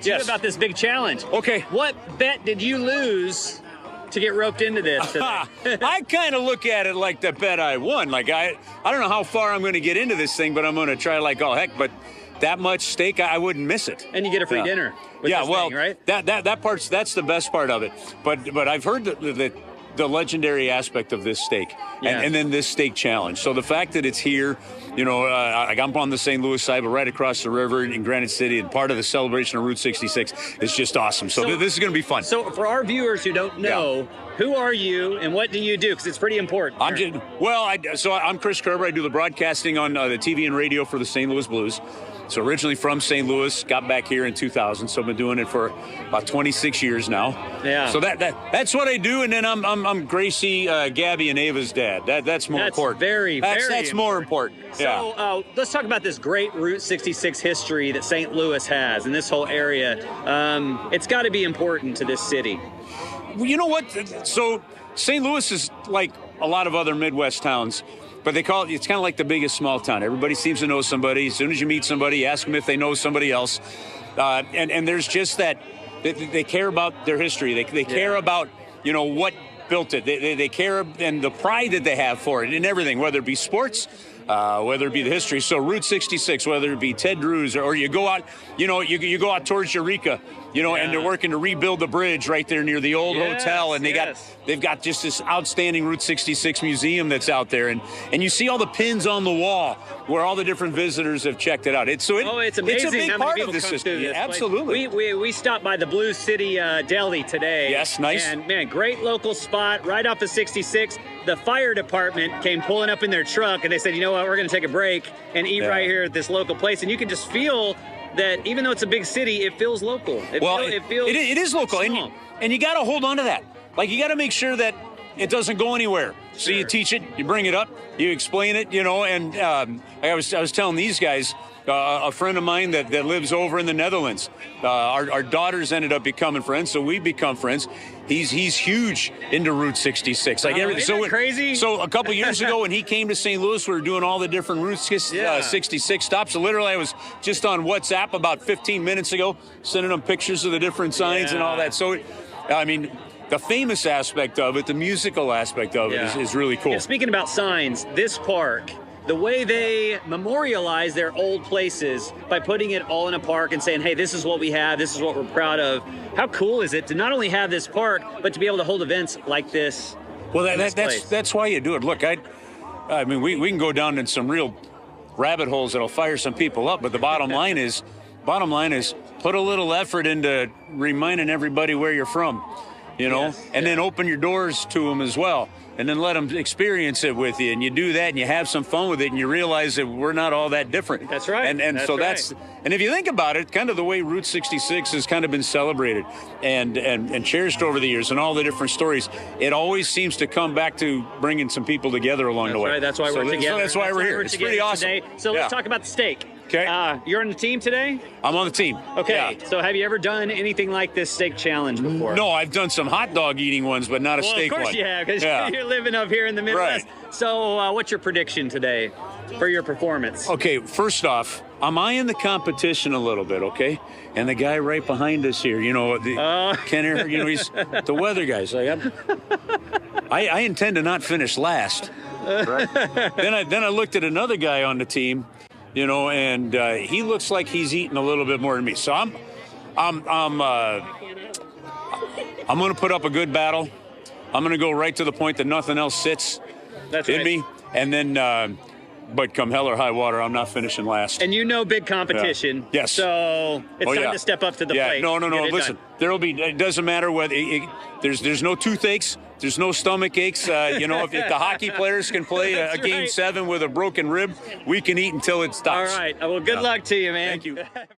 to you about this big challenge. Okay. What bet did you lose to get roped into this today? I kind of look at it like the bet I won. Like, I don't know how far I'm going to get into this thing, but I'm going to try like all heck. But that much steak, I wouldn't miss it. And you get a free dinner with this thing, right? That's the best part of it. But I've heard that the legendary aspect of this steak and then this steak challenge. So the fact that it's here, you know, I'm on the St. Louis side, but right across the river in Granite City, and part of the celebration of Route 66 is just awesome. So this is going to be fun. So for our viewers who don't know, who are you and what do you do? Because it's pretty important. I'm Chris Kerber. I do the broadcasting on the TV and radio for the St. Louis Blues. So originally from St. Louis, got back here in 2000. So I've been doing it for about 26 years now. Yeah. So that's what I do, and then I'm Gracie, Gabby, and Ava's dad. That's more important. That's more important. So let's talk about this great Route 66 history that St. Louis has and this whole area. It's got to be important to this city. Well, you know what? So St. Louis is like a lot of other Midwest towns. But they call it's kind of like the biggest small town. Everybody seems to know somebody. As soon as you meet somebody, you ask them if they know somebody else. And there's just that they care about their history. They care about, you know, what built it. They care, and the pride that they have for it and everything, whether it be sports, whether it be the history. So Route 66, whether it be Ted Drew's, or you go out, you know, you go out towards Eureka, you know, and they're working to rebuild the bridge right there near the old hotel, and they've got just this outstanding Route 66 museum that's out there, and you see all the pins on the wall where all the different visitors have checked it out. It's amazing. It's a big part of this system. Yeah, absolutely. We stopped by the Blue City Deli today. Yes, nice. And man, great local spot right off of 66. The fire department came pulling up in their truck, and they said, you know what, we're going to take a break and eat right here at this local place. And you can just feel that even though it's a big city, it feels local. It is local, small. and you got to hold on to that. Like, you got to make sure that it doesn't go anywhere. Sure. So you teach it, you bring it up, you explain it, you know. And I was telling these guys, a friend of mine that lives over in the Netherlands, our daughters ended up becoming friends, so we become friends. He's huge into Route 66. Like isn't that crazy? So a couple years ago when he came to St. Louis, we were doing all the different Route 66 stops. So literally I was just on WhatsApp about 15 minutes ago, sending them pictures of the different signs and all that. So, I mean, the famous aspect of it, the musical aspect of it is really cool. Yeah, speaking about signs, this park, the way they memorialize their old places by putting it all in a park and saying, hey, this is what we have, this is what we're proud of. How cool is it to not only have this park, but to be able to hold events like this? Well, that's why you do it. Look, I mean, we can go down in some real rabbit holes that'll fire some people up, but the bottom line is put a little effort into reminding everybody where you're from, you know, and then open your doors to them as well. And then let them experience it with you, and you do that, and you have some fun with it, and you realize that we're not all that different. That's right. And if you think about it, kind of the way Route 66 has kind of been celebrated and cherished over the years, and all the different stories, it always seems to come back to bringing some people together along the way. Right. That's why we're together. So that's why we're here. It's pretty awesome. Today. So let's talk about the steak. Okay. You're on the team today? I'm on the team. Okay. Yeah. So have you ever done anything like this steak challenge before? No, I've done some hot dog eating ones, but not a steak one. Of course you have, because you're living up here in the Midwest. Right. So what's your prediction today for your performance? Okay, first off, I'm eyeing the competition a little bit, okay? And the guy right behind us here, you know, Ken, you know, he's the weather guy. So I intend to not finish last. Right? Then I looked at another guy on the team, you know, and he looks like he's eating a little bit more than me. So I'm going to put up a good battle. I'm going to go right to the point that nothing else sits in me, and then. But come hell or high water, I'm not finishing last. And you know, big competition. Yeah. Yes. So it's time to step up to the plate. No. Listen, there'll be. It doesn't matter whether there's no toothaches. There's no stomach aches. You know, if the hockey players can play a game 7 with a broken rib, we can eat until it stops. All right. Well, good luck to you, man. Thank you.